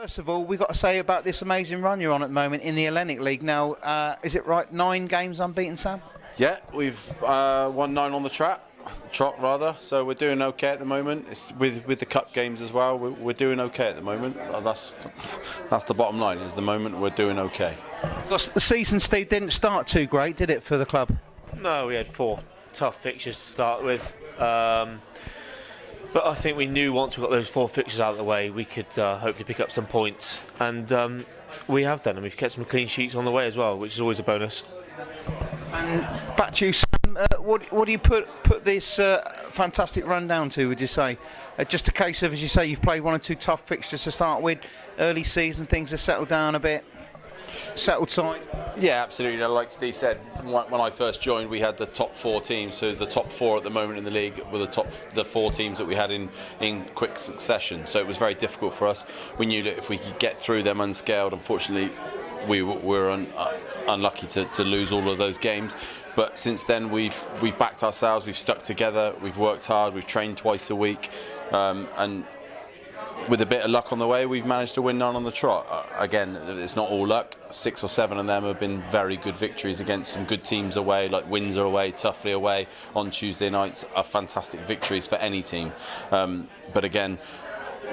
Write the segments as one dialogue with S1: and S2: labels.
S1: First of all, we've got to say about this amazing run you're on at the moment in the Hellenic League. Now, is it right, 9 games unbeaten, Sam?
S2: Yeah, we've won 9 on the trot rather. So we're doing okay at the moment. It's with the cup games as well. We're doing okay at the moment. That's the bottom line. Is the moment we're doing okay.
S1: Because the season, Steve, didn't start too great, did it, for the club?
S3: No, we had 4 tough fixtures to start with. But I think we knew once we got those 4 fixtures out of the way, we could hopefully pick up some points, and we have done, and we've kept some clean sheets on the way as well, which is always a bonus.
S1: And back to you, Sam. What do you put this fantastic run down to? Would you say just a case of, as you say, you've played 1 or 2 tough fixtures to start with, early season, things have settled down a bit, settled side?
S2: Yeah, absolutely. Like Steve said, when I first joined, we had the top 4 teams. So the top 4 at the moment in the league were the 4 teams that we had in quick succession. So it was very difficult for us. We knew that if we could get through them unscaled, unfortunately, we were unlucky to lose all of those games. But since then, we've backed ourselves. We've stuck together. We've worked hard. We've trained twice a week, and with a bit of luck on the way, we've managed to win 9 on the trot. Again, it's not all luck. 6 or 7 of them have been very good victories against some good teams away, like Windsor away, Tuffley away on Tuesday nights, are fantastic victories for any team. But again,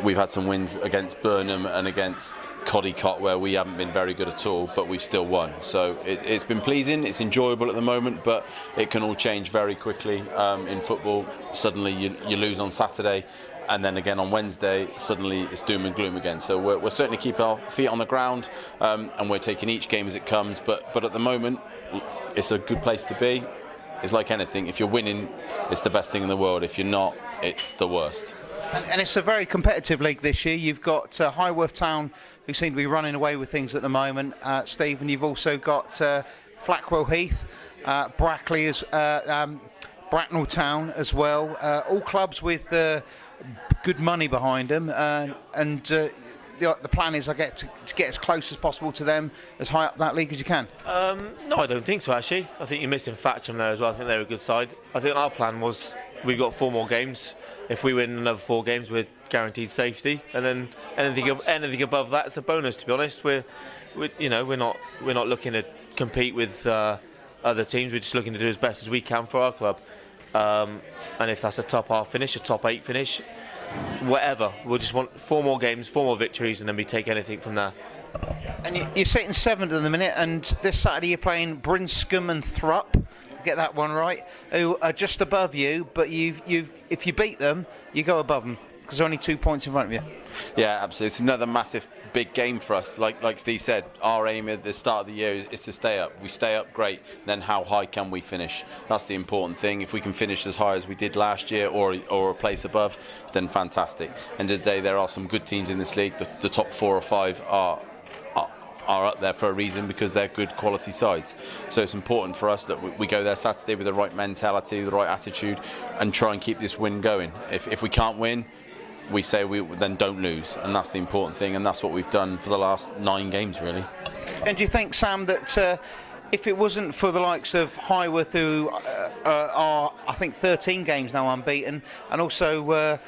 S2: we've had some wins against Burnham and against Codicott where we haven't been very good at all, but we've still won. So it's been pleasing, it's enjoyable at the moment, but it can all change very quickly in football. Suddenly you lose on Saturday, and then again on Wednesday, suddenly it's doom and gloom again. So we're certainly keeping our feet on the ground, and we're taking each game as it comes. But at the moment, it's a good place to be. It's like anything. If you're winning, it's the best thing in the world. If you're not, it's the worst.
S1: And it's a very competitive league this year. You've got Highworth Town, who seem to be running away with things at the moment. Stephen, you've also got Flackwell Heath, Brackley, Bracknell Town as well. All clubs with good money behind them, and the plan is, to get as close as possible to them, as high up that league as you can.
S3: No, I don't think so, actually. I think you're missing Thatcham there as well. I think they're a good side. I think our plan was, we've got 4 more games. If we win another 4 games, we're guaranteed safety, and then anything above that is a bonus. To be honest, we're not looking to compete with other teams. We're just looking to do as best as we can for our club. And if that's a top half finish, a top 8 finish, whatever, we'll just want 4 more games, 4 more victories, and then we take anything from there.
S1: And you're sitting 7th at the minute, and this Saturday you're playing Brinscombe and Thrupp. Get that one right. Who are just above you, but if you beat them, you go above them because they're only 2 points in front of you.
S2: Yeah, absolutely. It's another massive, big game for us. Like Steve said, our aim at the start of the year is to stay up. We stay up, great. Then how high can we finish? That's the important thing. If we can finish as high as we did last year, or a place above, then fantastic. And today there are some good teams in this league. The top 4 or 5 are up there for a reason, because they're good quality sides. So it's important for us that we go there Saturday with the right mentality, the right attitude, and try and keep this win going. If we can't win, we say then don't lose, and that's the important thing, and that's what we've done for the last 9 games really.
S1: And do you think, Sam, that if it wasn't for the likes of Highworth, who are I think 13 games now unbeaten, and also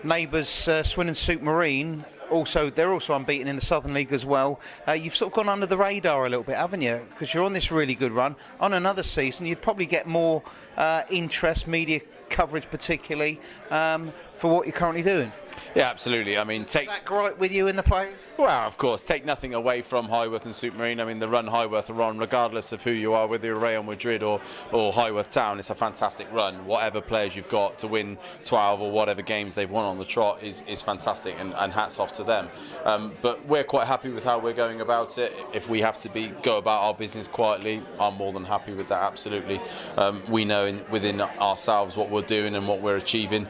S1: neighbours Swindon Soup Marine, they're also unbeaten in the Southern League as well. You've sort of gone under the radar a little bit, haven't you? Because you're on this really good run. On another season, you'd probably get more interest, media coverage particularly, for what you're currently doing.
S2: Yeah, absolutely. I mean,
S1: Is that right with you in the players?
S2: Well, of course, take nothing away from Highworth and Supermarine. I mean, the run Highworth are on, regardless of who you are, whether you're Real Madrid or Highworth Town, it's a fantastic run. Whatever players you've got to win 12 or whatever games they've won on the trot is fantastic, and hats off to them. But we're quite happy with how we're going about it. If we have to go about our business quietly, I'm more than happy with that, absolutely. We know within ourselves what we're doing and what we're achieving.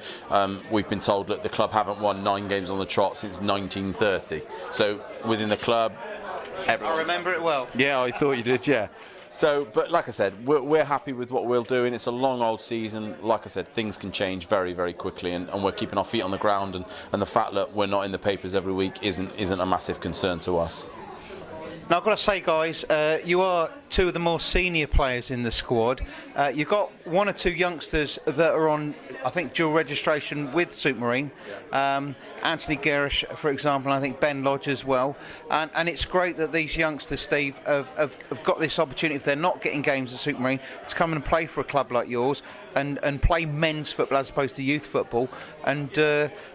S2: We've been told that the club haven't won 9 games on the trot since 1930. So within the club,
S1: I remember it well.
S2: Yeah, I thought you did. Yeah. So, but like I said, we're happy with what we're doing. It's a long old season. Like I said, things can change very, very quickly, and we're keeping our feet on the ground. And the fact that we're not in the papers every week isn't a massive concern to us.
S1: Now I've got to say, guys, you are two of the more senior players in the squad. You've got one or two youngsters that are on, I think, dual registration with Supermarine. Anthony Garish, for example, and I think Ben Lodge as well. And it's great that these youngsters, Steve, have got this opportunity, if they're not getting games at Supermarine, to come and play for a club like yours and play men's football as opposed to youth football. And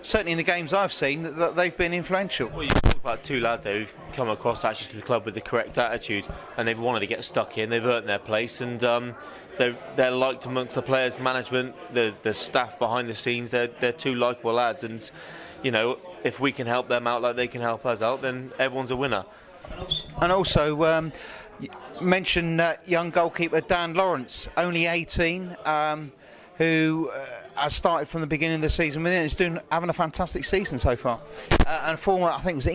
S1: certainly in the games I've seen, that they've been influential.
S3: Well, you talk about two lads there who've come across actually to the club with the correct attitude, and they've wanted to get stuck in. They've earned their place, and they're liked amongst the players, management, the staff behind the scenes. They're two likeable lads, and you know, if we can help them out like they can help us out, then everyone's a winner.
S1: And also, mention young goalkeeper Dan Lawrence, only 18, who has started from the beginning of the season with it. He's having a fantastic season so far. And former, I think it was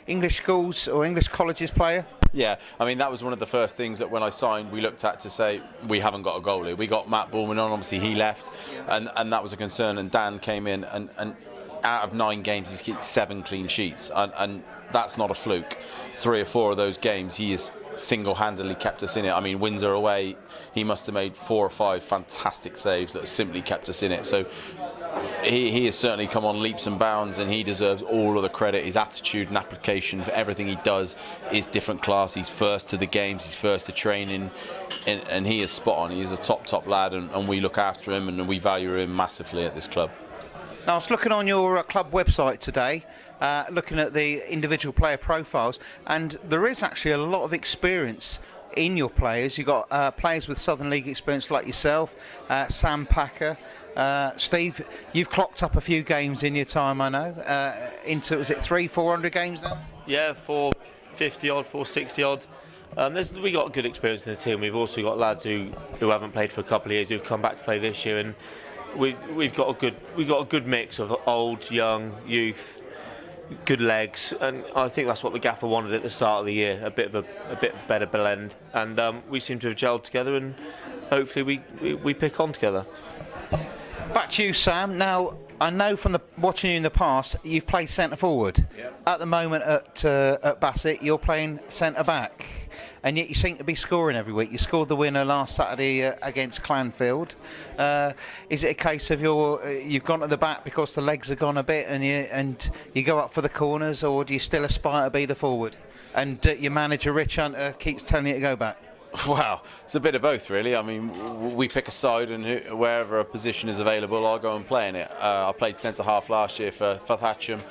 S1: English schools or English colleges player.
S2: Yeah, I mean, that was one of the first things that when I signed we looked at to say we haven't got a goalie. We got Matt Bullman on, obviously he left, and that was a concern, and Dan came in and out of 9 games he's kicked 7 clean sheets, and that's not a fluke. 3 or 4 of those games he has single-handedly kept us in it. I mean, Windsor away, he must have made 4 or 5 fantastic saves that simply kept us in it. So he has certainly come on leaps and bounds, and he deserves all of the credit. His attitude and application for everything he does is different class. He's first to the games, he's first to training, and he is spot on. He is a top lad, and we look after him and we value him massively at this club.
S1: Now, I was looking on your club website today, looking at the individual player profiles, and there is actually a lot of experience in your players. You've got players with Southern League experience like yourself, Sam Packer. Steve, you've clocked up a few games in your time, I know. Into, is it 300-400 games now?
S3: Yeah, 450 odd, 460 odd. We got good experience in the team. We've also got lads who haven't played for a couple of years who've come back to play this year, and we've got a good mix of old, young, youth, good legs, and I think that's what the gaffer wanted at the start of the year, a bit better blend, and we seem to have gelled together, and hopefully we pick on together.
S1: Back to you, Sam. Now, I know from watching you in the past, you've played centre forward.
S2: Yep.
S1: At the moment at Bassett, you're playing centre back, and yet you seem to be scoring every week. You scored the winner last Saturday against Clanfield. Is it a case of you've gone to the back because the legs have gone a bit, and you go up for the corners, or do you still aspire to be the forward? And your manager Rich Hunter keeps telling you to go back.
S2: Wow, it's a bit of both, really. I mean, we pick a side, and wherever a position is available, I'll go and play in it. I played centre half last year for Thatcham,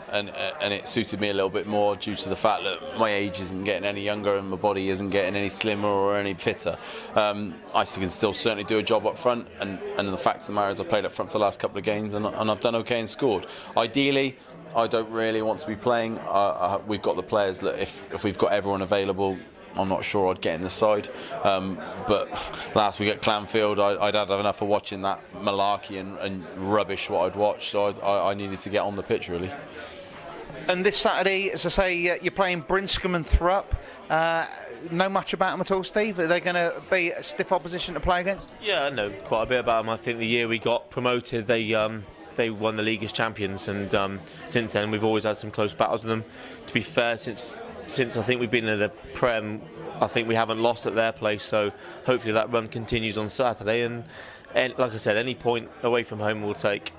S2: and it suited me a little bit more due to the fact that my age isn't getting any younger and my body isn't getting any slimmer or any fitter. I can still certainly do a job up front, and the fact of the matter is I played up front for the last couple of games, and I've done okay and scored. Ideally, I don't really want to be playing. We've got the players that if we've got everyone available, I'm not sure I'd get in the side, but last week at Clanfield I'd had enough of watching that malarkey and rubbish what I'd watched, so I needed to get on the pitch, really.
S1: And this Saturday, as I say, you're playing Brinscombe and Thrupp. Know much about them at all, Steve? Are they going to be a stiff opposition to play against?
S3: Yeah, I know quite a bit about them. I think the year we got promoted, they won the league as champions, and since then we've always had some close battles with them. To be fair, since I think we've been in the Prem, I think we haven't lost at their place, so hopefully that run continues on Saturday, and like I said, any point away from home we'll take.